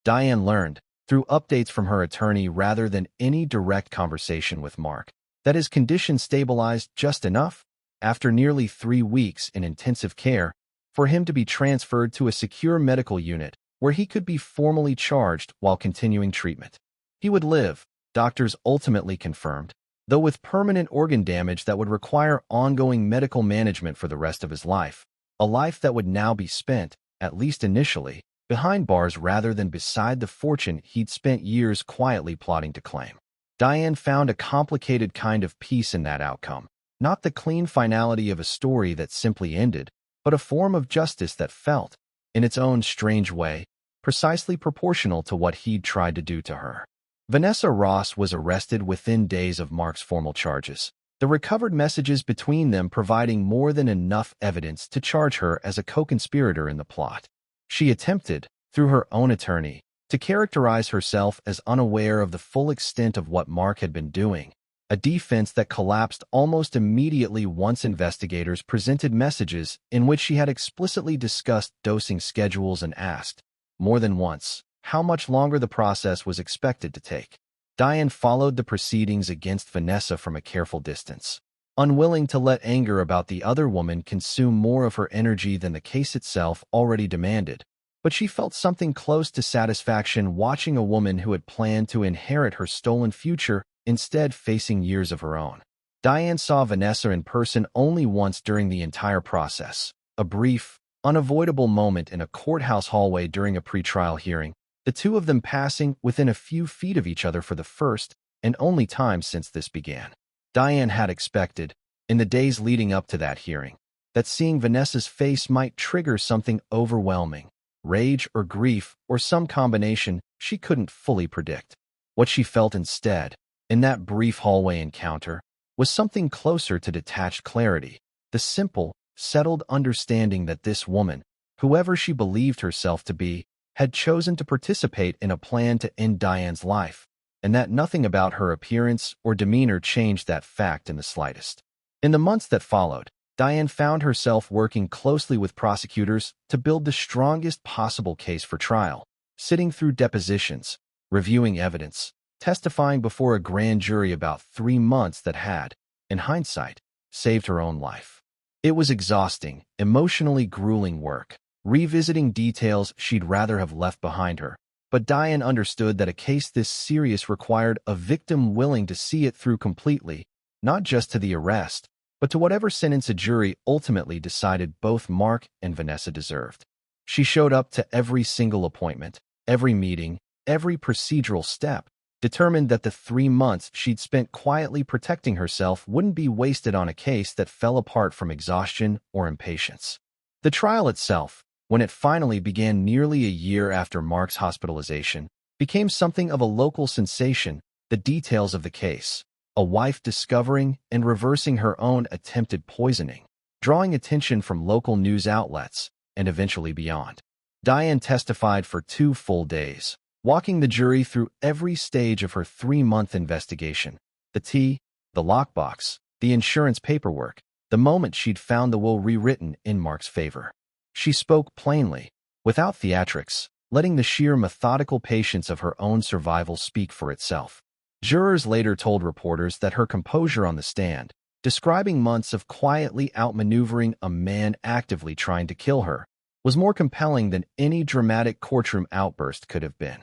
Diane learned, through updates from her attorney rather than any direct conversation with Mark, that his condition stabilized just enough, after nearly 3 weeks in intensive care, for him to be transferred to a secure medical unit where he could be formally charged while continuing treatment. He would live, doctors ultimately confirmed, though with permanent organ damage that would require ongoing medical management for the rest of his life, a life that would now be spent, at least initially, behind bars rather than beside the fortune he'd spent years quietly plotting to claim. Diane found a complicated kind of peace in that outcome, not the clean finality of a story that simply ended, but a form of justice that felt, in its own strange way, precisely proportional to what he'd tried to do to her. Vanessa Ross was arrested within days of Mark's formal charges, the recovered messages between them providing more than enough evidence to charge her as a co-conspirator in the plot. She attempted, through her own attorney, to characterize herself as unaware of the full extent of what Mark had been doing, a defense that collapsed almost immediately once investigators presented messages in which she had explicitly discussed dosing schedules and asked, more than once, how much longer the process was expected to take. Diane followed the proceedings against Vanessa from a careful distance, unwilling to let anger about the other woman consume more of her energy than the case itself already demanded, but she felt something close to satisfaction watching a woman who had planned to inherit her stolen future instead facing years of her own. Diane saw Vanessa in person only once during the entire process, a brief, unavoidable moment in a courthouse hallway during a pretrial hearing, the two of them passing within a few feet of each other for the first and only time since this began. Diane had expected, in the days leading up to that hearing, that seeing Vanessa's face might trigger something overwhelming, rage or grief or some combination she couldn't fully predict. What she felt instead, in that brief hallway encounter, was something closer to detached clarity, the simple, settled understanding that this woman, whoever she believed herself to be, had chosen to participate in a plan to end Diane's life, and that nothing about her appearance or demeanor changed that fact in the slightest. In the months that followed, Diane found herself working closely with prosecutors to build the strongest possible case for trial, sitting through depositions, reviewing evidence, testifying before a grand jury about 3 months that had, in hindsight, saved her own life. It was exhausting, emotionally grueling work, revisiting details she'd rather have left behind her. But Diane understood that a case this serious required a victim willing to see it through completely, not just to the arrest, but to whatever sentence a jury ultimately decided both Mark and Vanessa deserved. She showed up to every single appointment, every meeting, every procedural step, determined that the 3 months she'd spent quietly protecting herself wouldn't be wasted on a case that fell apart from exhaustion or impatience. The trial itself, when it finally began nearly a year after Mark's hospitalization, became something of a local sensation. The details of the case, a wife discovering and reversing her own attempted poisoning, drawing attention from local news outlets, and eventually beyond. Diane testified for 2 full days, walking the jury through every stage of her 3-month investigation. The tea, the lockbox, the insurance paperwork, the moment she'd found the will rewritten in Mark's favor. She spoke plainly, without theatrics, letting the sheer methodical patience of her own survival speak for itself. Jurors later told reporters that her composure on the stand, describing months of quietly outmaneuvering a man actively trying to kill her, was more compelling than any dramatic courtroom outburst could have been.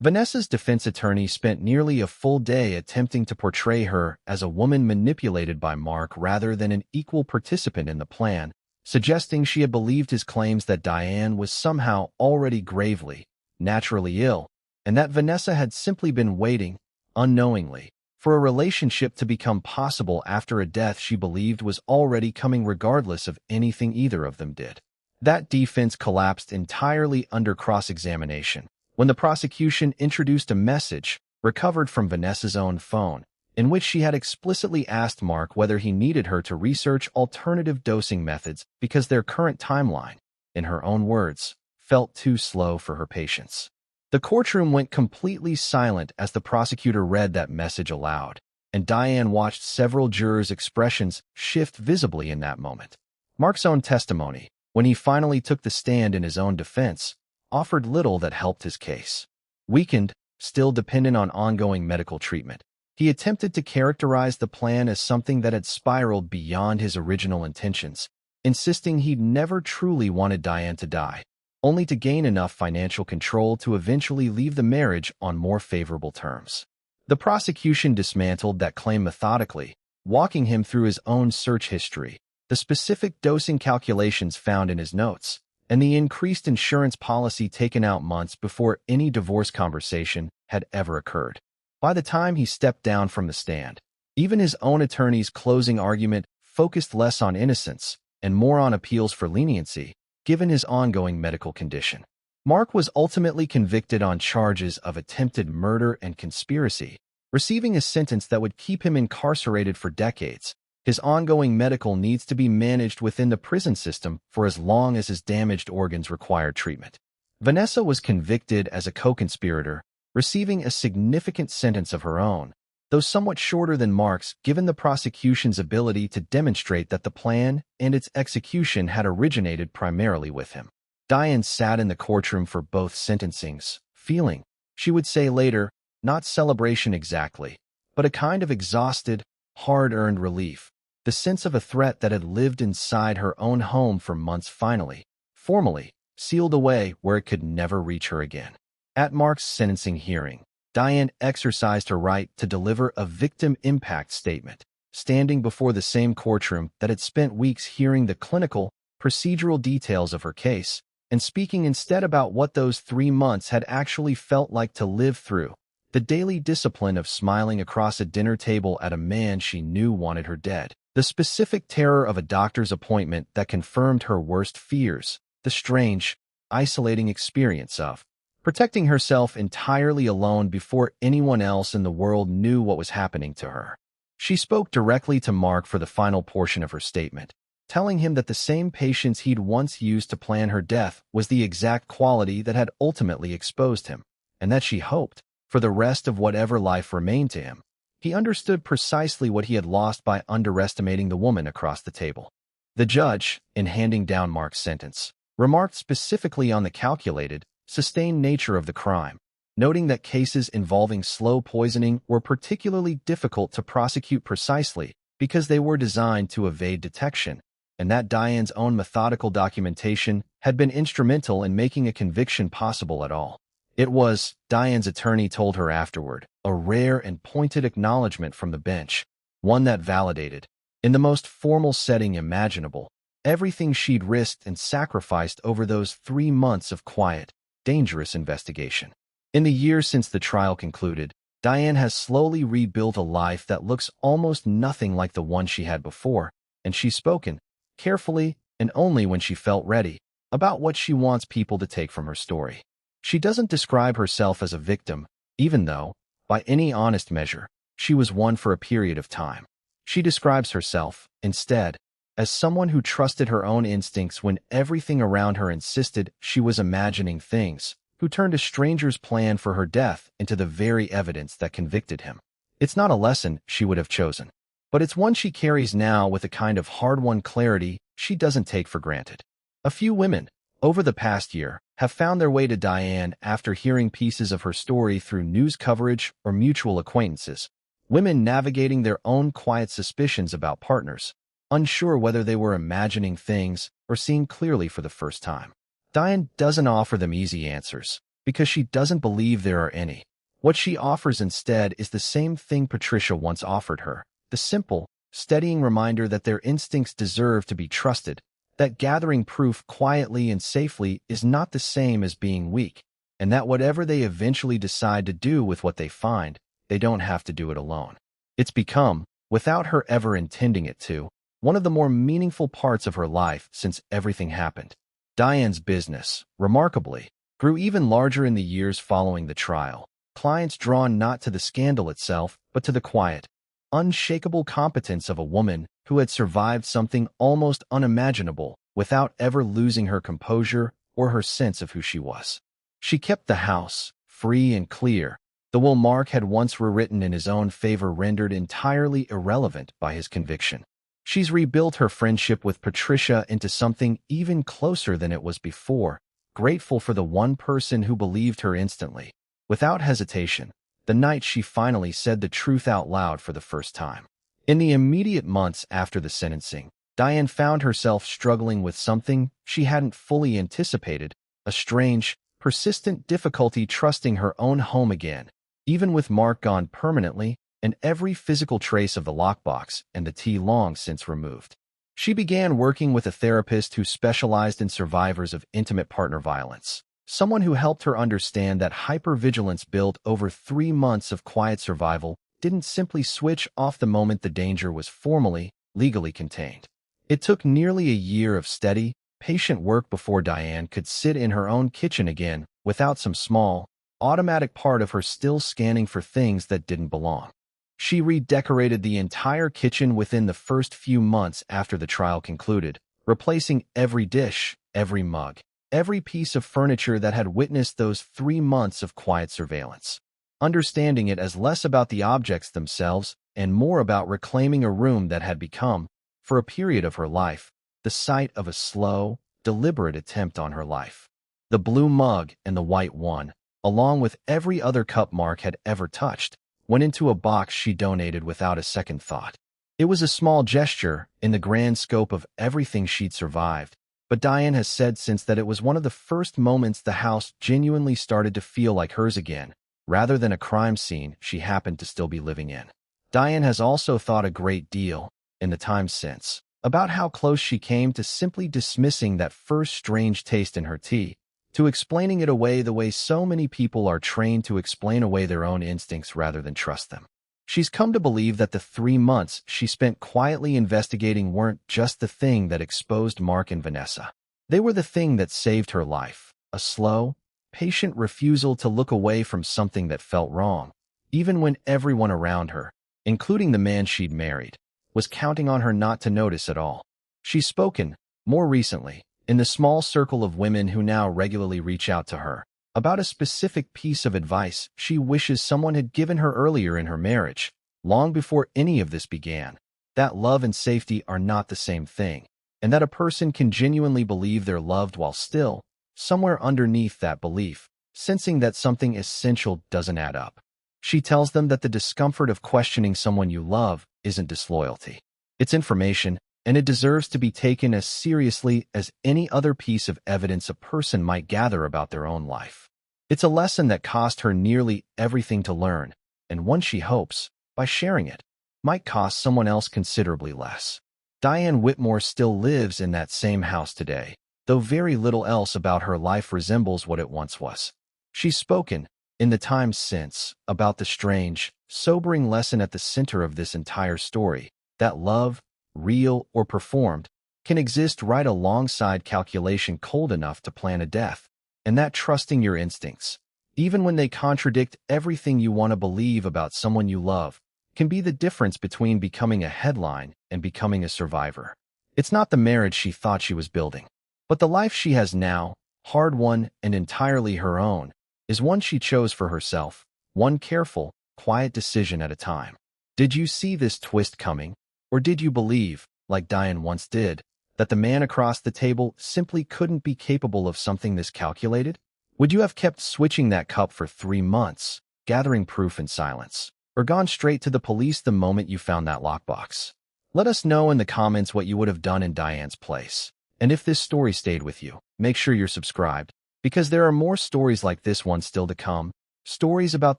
Vanessa's defense attorney spent nearly a full day attempting to portray her as a woman manipulated by Mark rather than an equal participant in the plan, suggesting she had believed his claims that Diane was somehow already gravely, naturally ill, and that Vanessa had simply been waiting, unknowingly, for a relationship to become possible after a death she believed was already coming regardless of anything either of them did. That defense collapsed entirely under cross-examination, when the prosecution introduced a message, recovered from Vanessa's own phone, in which she had explicitly asked Mark whether he needed her to research alternative dosing methods because their current timeline, in her own words, felt too slow for her patience. The courtroom went completely silent as the prosecutor read that message aloud, and Diane watched several jurors' expressions shift visibly in that moment. Mark's own testimony, when he finally took the stand in his own defense, offered little that helped his case. Weakened, still dependent on ongoing medical treatment, he attempted to characterize the plan as something that had spiraled beyond his original intentions, insisting he'd never truly wanted Diane to die, only to gain enough financial control to eventually leave the marriage on more favorable terms. The prosecution dismantled that claim methodically, walking him through his own search history, the specific dosing calculations found in his notes, and the increased insurance policy taken out months before any divorce conversation had ever occurred. By the time he stepped down from the stand, even his own attorney's closing argument focused less on innocence and more on appeals for leniency, given his ongoing medical condition. Mark was ultimately convicted on charges of attempted murder and conspiracy, receiving a sentence that would keep him incarcerated for decades. His ongoing medical needs to be managed within the prison system for as long as his damaged organs required treatment. Vanessa was convicted as a co-conspirator, receiving a significant sentence of her own, though somewhat shorter than Mark's given the prosecution's ability to demonstrate that the plan and its execution had originated primarily with him. Diane sat in the courtroom for both sentencings, feeling, she would say later, not celebration exactly, but a kind of exhausted, hard-earned relief, the sense of a threat that had lived inside her own home for months finally, formally, sealed away where it could never reach her again. At Mark's sentencing hearing, Diane exercised her right to deliver a victim impact statement, standing before the same courtroom that had spent weeks hearing the clinical, procedural details of her case, and speaking instead about what those 3 months had actually felt like to live through, the daily discipline of smiling across a dinner table at a man she knew wanted her dead, the specific terror of a doctor's appointment that confirmed her worst fears, the strange, isolating experience of protecting herself entirely alone before anyone else in the world knew what was happening to her. She spoke directly to Mark for the final portion of her statement, telling him that the same patience he'd once used to plan her death was the exact quality that had ultimately exposed him, and that she hoped, for the rest of whatever life remained to him, he understood precisely what he had lost by underestimating the woman across the table. The judge, in handing down Mark's sentence, remarked specifically on the calculated, sustained nature of the crime, noting that cases involving slow poisoning were particularly difficult to prosecute precisely because they were designed to evade detection, and that Diane's own methodical documentation had been instrumental in making a conviction possible at all. It was, Diane's attorney told her afterward, a rare and pointed acknowledgement from the bench, one that validated, in the most formal setting imaginable, everything she'd risked and sacrificed over those 3 months of quiet, dangerous investigation. In the years since the trial concluded, Diane has slowly rebuilt a life that looks almost nothing like the one she had before, and she's spoken, carefully and only when she felt ready, about what she wants people to take from her story. She doesn't describe herself as a victim, even though, by any honest measure, she was one for a period of time. She describes herself, instead, as someone who trusted her own instincts when everything around her insisted she was imagining things, who turned a stranger's plan for her death into the very evidence that convicted him. It's not a lesson she would have chosen, but it's one she carries now with a kind of hard-won clarity she doesn't take for granted. A few women, over the past year, have found their way to Diane after hearing pieces of her story through news coverage or mutual acquaintances, women navigating their own quiet suspicions about partners, unsure whether they were imagining things or seeing clearly for the first time. Diane doesn't offer them easy answers, because she doesn't believe there are any. What she offers instead is the same thing Patricia once offered her, the simple, steadying reminder that their instincts deserve to be trusted, that gathering proof quietly and safely is not the same as being weak, and that whatever they eventually decide to do with what they find, they don't have to do it alone. It's become, without her ever intending it to, one of the more meaningful parts of her life since everything happened. Diane's business, remarkably, grew even larger in the years following the trial, clients drawn not to the scandal itself, but to the quiet, unshakable competence of a woman who had survived something almost unimaginable without ever losing her composure or her sense of who she was. She kept the house, free and clear, the will Mark had once rewritten in his own favor rendered entirely irrelevant by his conviction. She's rebuilt her friendship with Patricia into something even closer than it was before, grateful for the one person who believed her instantly, without hesitation, the night she finally said the truth out loud for the first time. In the immediate months after the sentencing, Diane found herself struggling with something she hadn't fully anticipated, a strange, persistent difficulty trusting her own home again, even with Mark gone permanently, and every physical trace of the lockbox and the tea long since removed. She began working with a therapist who specialized in survivors of intimate partner violence, someone who helped her understand that hypervigilance built over 3 months of quiet survival didn't simply switch off the moment the danger was formally, legally contained. It took nearly a year of steady, patient work before Diane could sit in her own kitchen again without some small, automatic part of her still scanning for things that didn't belong. She redecorated the entire kitchen within the first few months after the trial concluded, replacing every dish, every mug, every piece of furniture that had witnessed those 3 months of quiet surveillance, understanding it as less about the objects themselves and more about reclaiming a room that had become, for a period of her life, the site of a slow, deliberate attempt on her life. The blue mug and the white one, along with every other cup Mark had ever touched, went into a box she donated without a second thought. It was a small gesture in the grand scope of everything she'd survived, but Diane has said since that it was one of the first moments the house genuinely started to feel like hers again, rather than a crime scene she happened to still be living in. Diane has also thought a great deal, in the time since, about how close she came to simply dismissing that first strange taste in her tea, to explaining it away the way so many people are trained to explain away their own instincts rather than trust them. She's come to believe that the 3 months she spent quietly investigating weren't just the thing that exposed Mark and Vanessa. They were the thing that saved her life, a slow, patient refusal to look away from something that felt wrong, even when everyone around her, including the man she'd married, was counting on her not to notice at all. She's spoken, more recently, in the small circle of women who now regularly reach out to her, about a specific piece of advice she wishes someone had given her earlier in her marriage, long before any of this began, that love and safety are not the same thing, and that a person can genuinely believe they're loved while still, somewhere underneath that belief, sensing that something essential doesn't add up. She tells them that the discomfort of questioning someone you love isn't disloyalty. It's information, and it deserves to be taken as seriously as any other piece of evidence a person might gather about their own life. It's a lesson that cost her nearly everything to learn, and one she hopes, by sharing it, might cost someone else considerably less. Diane Whitmore still lives in that same house today, though very little else about her life resembles what it once was. She's spoken, in the time since, about the strange, sobering lesson at the center of this entire story, that love, real or performed, can exist right alongside calculation cold enough to plan a death, and that trusting your instincts, even when they contradict everything you want to believe about someone you love, can be the difference between becoming a headline and becoming a survivor. It's not the marriage she thought she was building, but the life she has now, hard-won and entirely her own, is one she chose for herself, one careful, quiet decision at a time. Did you see this twist coming? Or did you believe, like Diane once did, that the man across the table simply couldn't be capable of something this calculated? Would you have kept switching that cup for 3 months, gathering proof in silence, or gone straight to the police the moment you found that lockbox? Let us know in the comments what you would have done in Diane's place. And if this story stayed with you, make sure you're subscribed, because there are more stories like this one still to come, stories about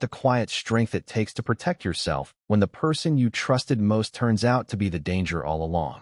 the quiet strength it takes to protect yourself when the person you trusted most turns out to be the danger all along.